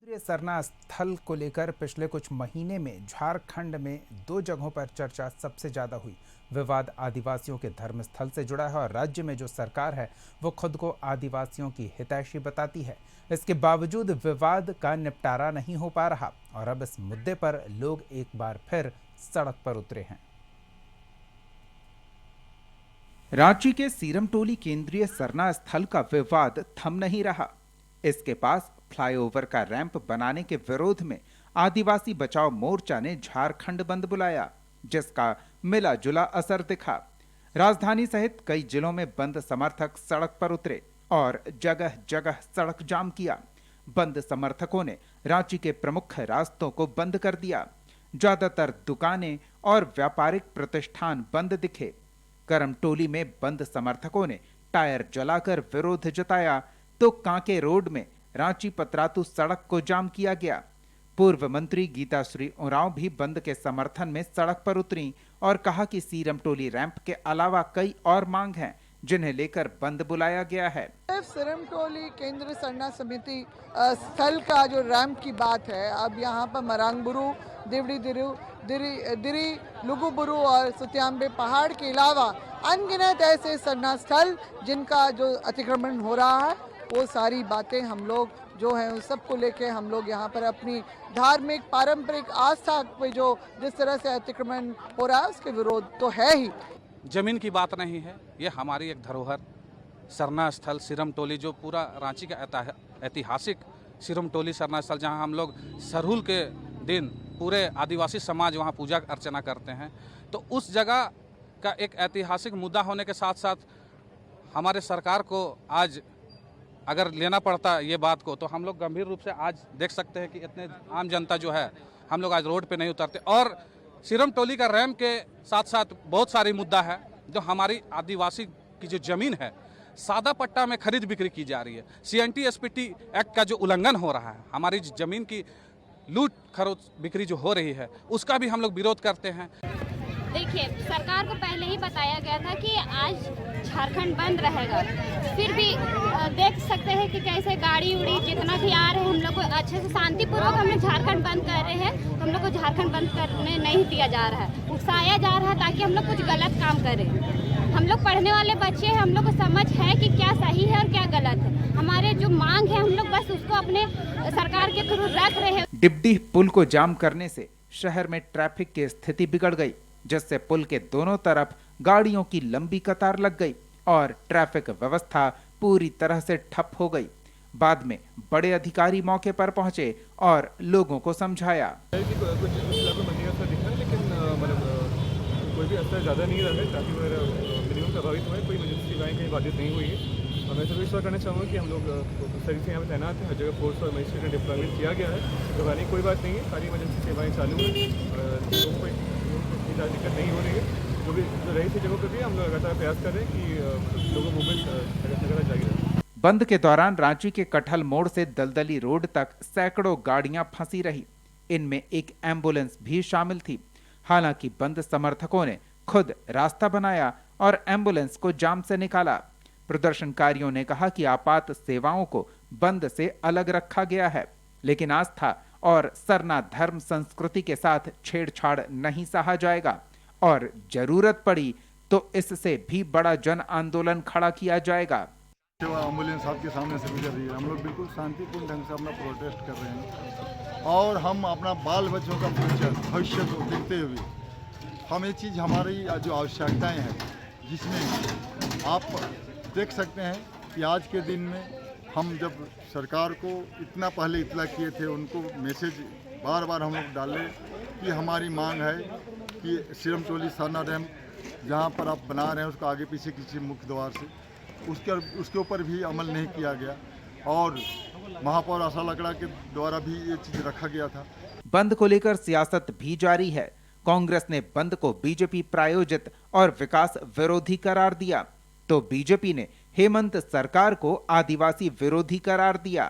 केंद्रीय सरना स्थल को लेकर पिछले कुछ महीने में झारखंड में दो जगहों पर चर्चा सबसे ज्यादा हुई। विवाद आदिवासियों के धर्म स्थल से जुड़ा है और राज्य में जो सरकार है वो खुद को आदिवासियों की हितैषी बताती है। इसके बावजूद विवाद का निपटारा नहीं हो पा रहा और अब इस मुद्दे पर लोग एक बार फिर सड़क पर उतरे हैं। रांची के सीरमटोली केंद्रीय सरना स्थल का विवाद थम नहीं रहा। इसके पास फ्लाईओवर का रैंप बनाने के विरोध में आदिवासी बचाओ मोर्चा ने झारखंड बंद बुलाया, जिसका मिला जुला असर दिखा। राजधानी सहित कई जिलों में बंद समर्थक सड़क पर उतरे और जगह जगह सड़क जाम किया। बंद समर्थकों ने रांची के प्रमुख रास्तों को बंद कर दिया। ज्यादातर दुकानें और व्यापारिक प्रतिष्ठान बंद दिखे। करमटोली में बंद समर्थकों ने टायर जलाकर विरोध जताया तो कांके रोड में रांची पतरातू सड़क को जाम किया गया। पूर्व मंत्री गीताश्री उरांव भी बंद के समर्थन में सड़क पर उतरी और कहा कि सीरमटोली रैंप के अलावा कई और मांग हैं जिन्हें लेकर बंद बुलाया गया है। सीरमटोली केंद्र सरना समिति स्थल का जो रैंप की बात है, अब यहाँ पर मरांगबुरु, दिवड़ी दिरी, लुगुबुरु और सुत्यांबे पहाड़ के अलावा अनगिनत ऐसे सरना स्थल जिनका जो अतिक्रमण हो रहा है, वो सारी बातें हम लोग जो है उस सब को लेके हम लोग यहाँ पर अपनी धार्मिक पारंपरिक आस्था पे जो जिस तरह से अतिक्रमण हो रहा है उसके विरोध तो है ही। जमीन की बात नहीं है, ये हमारी एक धरोहर सरना स्थल सिरमटोली, जो पूरा रांची का ऐतिहासिक सिरमटोली सरना स्थल, जहाँ हम लोग सरहुल के दिन पूरे आदिवासी समाज वहाँ पूजा अर्चना करते हैं। तो उस जगह का एक ऐतिहासिक मुद्दा होने के साथ साथ हमारे सरकार को आज अगर लेना पड़ता ये बात को, तो हम लोग गंभीर रूप से आज देख सकते हैं कि इतने आम जनता जो है हम लोग आज रोड पे नहीं उतरते। और सिरमटोली का रैंप के साथ साथ बहुत सारी मुद्दा है जो हमारी आदिवासी की जो जमीन है सादा पट्टा में खरीद बिक्री की जा रही है। CNT SPT एक्ट का जो उल्लंघन हो रहा है, हमारी जमीन की लूट खरीद बिक्री जो हो रही है उसका भी हम लोग विरोध करते हैं। देखिए, सरकार को पहले ही बताया गया था कि आज झारखंड बंद रहेगा, फिर भी देख सकते हैं कि कैसे गाड़ी उड़ी जितना भी आ रहे हैं, हम लोग को अच्छे से शांतिपूर्वक हम लोग झारखंड बंद कर रहे हैं। तो हम लोग को झारखंड बंद करने नहीं दिया जा रहा है, उकसाया जा रहा है ताकि हम लोग कुछ गलत काम करें। हम लोग पढ़ने वाले बच्चे हैं, हम लोग को समझ है कि क्या सही है और क्या गलत है। हमारे जो मांग है हम लोग बस उसको अपने सरकार के थ्रू रख रहे हैं। डिप्टी पुल को जाम करने से शहर में ट्रैफिक की स्थिति बिगड़ गई, जिससे पुल के दोनों तरफ गाड़ियों की लंबी कतार लग गई और ट्रैफिक व्यवस्था पूरी तरह से ठप हो गई। बाद में बड़े अधिकारी मौके पर पहुंचे और लोगों को समझाया। कुछ इलाकों में असर दिखा है, लेकिन कोई भी असर ज़्यादा नहीं रहा है। ट्रैफिक वगैरह मिनिमम प्रभावित हुआ है, कोई इमरजेंसी सेवाएँ कहीं बाधित नहीं हुई है। मैं सभी विश्वास करना चाहूँगा कि हम लोग सभी से यहाँ पर तैनात हैं, हर जगह फोर्स और मजिस्ट्रेट डिप्लॉयमेंट किया गया है। घबराने की कोई बात नहीं है, सारी इमरजेंसी सेवाएँ चालू हैं, लोगों को ज़्यादा दिक्कत नहीं हो रही है। जो भी रही थी जगहों पर भी हम लोग लगातार प्रयास कर रहे हैं कि लोगों को मूवमेंट जारी रहे। बंद के दौरान रांची के कटहल मोड़ से दलदली रोड तक सैकड़ों गाड़ियां फंसी रही। इनमें एक एम्बुलेंस भी शामिल थी। हालांकि बंद समर्थकों ने खुद रास्ता बनाया और एम्बुलेंस को जाम से निकाला। प्रदर्शनकारियों ने कहा कि आपात सेवाओं को बंद से अलग रखा गया है, लेकिन आस्था और सरना धर्म संस्कृति के साथ छेड़छाड़ नहीं सहा जाएगा और जरूरत पड़ी तो इससे भी बड़ा जन आंदोलन खड़ा किया जाएगा। एम्बुलेंस आपके सामने से गुजर रही है, हम लोग बिल्कुल शांतिपूर्ण ढंग से अपना प्रोटेस्ट कर रहे हैं और हम अपना बाल बच्चों का भविष्य को देखते हुए हम ये चीज़ हमारी जो आवश्यकताएं हैं, जिसमें आप देख सकते हैं कि आज के दिन में हम जब सरकार को इतना पहले इतला किए थे, उनको मैसेज बार बार हम लोग डाले कि हमारी मांग है कि सिरमटोली सरना रैंप जहाँ पर आप बना रहे हैं उसको आगे पीछे किसी मुख्य द्वार से उसके ऊपर भी अमल नहीं किया गया और महापौर आशा लकड़ा के द्वारा भी ये चीज़ रखा गया था। बंद को लेकर सियासत भी जारी है। कांग्रेस ने बंद को बीजेपी प्रायोजित और विकास विरोधी करार दिया, तो बीजेपी ने हेमंत सरकार को आदिवासी विरोधी करार दिया।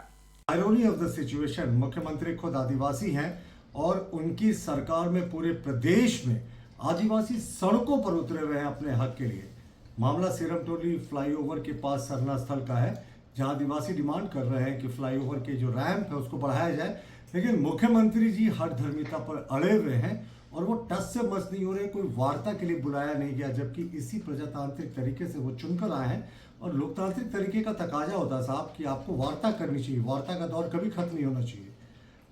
आयरनी ऑफ द सिचुएशन, मुख्यमंत्री खुद आदिवासी हैं और उनकी सरकार में पूरे प्रदेश में आदिवासी सड़कों पर उतरे हुए हैं अपने हक के लिए। मामला सिरमटोली फ्लाईओवर के पास सरना स्थल का है, जहां आदिवासी डिमांड कर रहे हैं कि फ्लाईओवर के जो रैंप है उसको बढ़ाया जाए, लेकिन मुख्यमंत्री जी हर धर्मिता पर अड़े हुए हैं और वो टस से मस नहीं हो रहे। कोई वार्ता के लिए बुलाया नहीं गया, जबकि इसी प्रजातांत्रिक तरीके से वो चुनकर आए हैं और लोकतांत्रिक तरीके का तकाजा होता है साहब कि आपको वार्ता करनी चाहिए, वार्ता का दौर कभी खत्म नहीं होना चाहिए।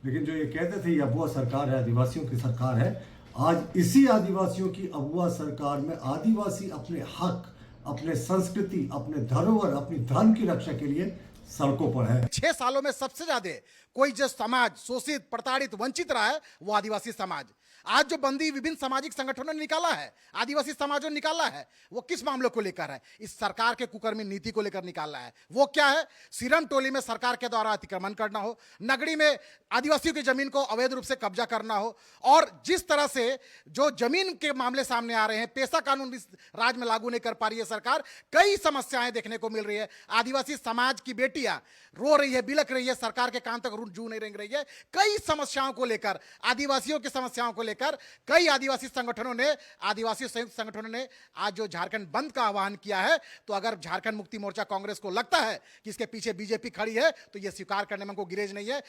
लेकिन जो ये कहते थे ये अबुआ सरकार है, आदिवासियों की सरकार है, आज इसी आदिवासियों की अबुआ सरकार में आदिवासी अपने हक, अपने संस्कृति, अपने धरोहर, अपनी धर्म की रक्षा के लिए सड़कों पर है। 6 सालों में सबसे ज्यादा कोई जो समाज शोषित, प्रताड़ित, वंचित रहा है वो आदिवासी समाज। आज जो बंदी विभिन्न सामाजिक संगठनों ने निकाला है, आदिवासी समाजों ने निकाला है, वो किस मामलों को लेकर है? इस सरकार के कुकर्मी नीति को लेकर निकाला है। वो क्या है? सीरम टोली में सरकार के द्वारा अतिक्रमण करना हो, नगड़ी में आदिवासियों की जमीन को अवैध रूप से कब्जा करना हो, और जिस तरह से जो जमीन के मामले सामने आ रहे हैं, पेशा कानून इस राज्य में लागू नहीं कर पा रही है सरकार, कई समस्याएं देखने को मिल रही है। आदिवासी समाज की बेटियां रो रही है, बिलख रही है, सरकार के कान तक जू नहीं रेंग रही है। कई समस्याओं को लेकर, आदिवासियों की समस्याओं को लेकर कई आदिवासी संगठनों ने, आदिवासी संयुक्त संगठनों ने आज जो झारखंड बंद का आह्वान किया है, तो अगर झारखंड मुक्ति मोर्चा कांग्रेस को लगता है कि इसके पीछे बीजेपी खड़ी है, तो यह स्वीकार करने में हमको गिरेज नहीं है।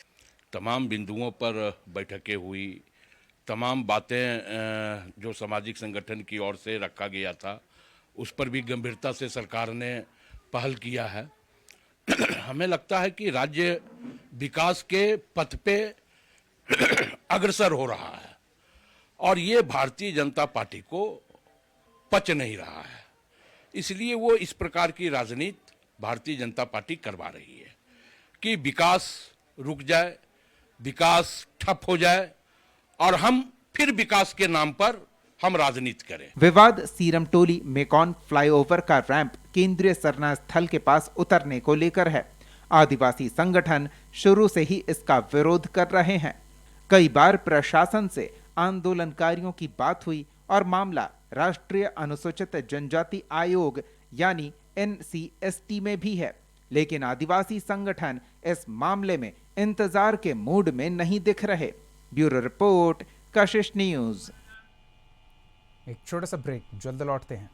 तमाम बिंदुओं पर बैठकें हुई, तमाम बातें जो सामाजिक संगठन की ओर से रखा गया था उस पर भी गंभीरता से सरकार ने पहल किया है। हमें लगता है कि राज्य विकास के पथ पे अग्रसर हो रहा है और ये भारतीय जनता पार्टी को पच नहीं रहा है, इसलिए वो इस प्रकार की राजनीति भारतीय जनता पार्टी करवा रही है कि विकास रुक जाए, विकास ठप हो जाए और हम फिर विकास के नाम पर हम राजनीति करें। विवाद सीरम टोली मेकॉन फ्लाईओवर का रैंप केंद्रीय सरना स्थल के पास उतरने को लेकर है। आदिवासी संगठन शुरू से ही इसका विरोध कर रहे हैं। कई बार प्रशासन से आंदोलनकारियों की बात हुई और मामला राष्ट्रीय अनुसूचित जनजाति आयोग यानी NCST में भी है, लेकिन आदिवासी संगठन इस मामले में इंतजार के मूड में नहीं दिख रहे। ब्यूरो रिपोर्ट, कशिश न्यूज। एक छोटा सा ब्रेक, जल्द लौटते हैं।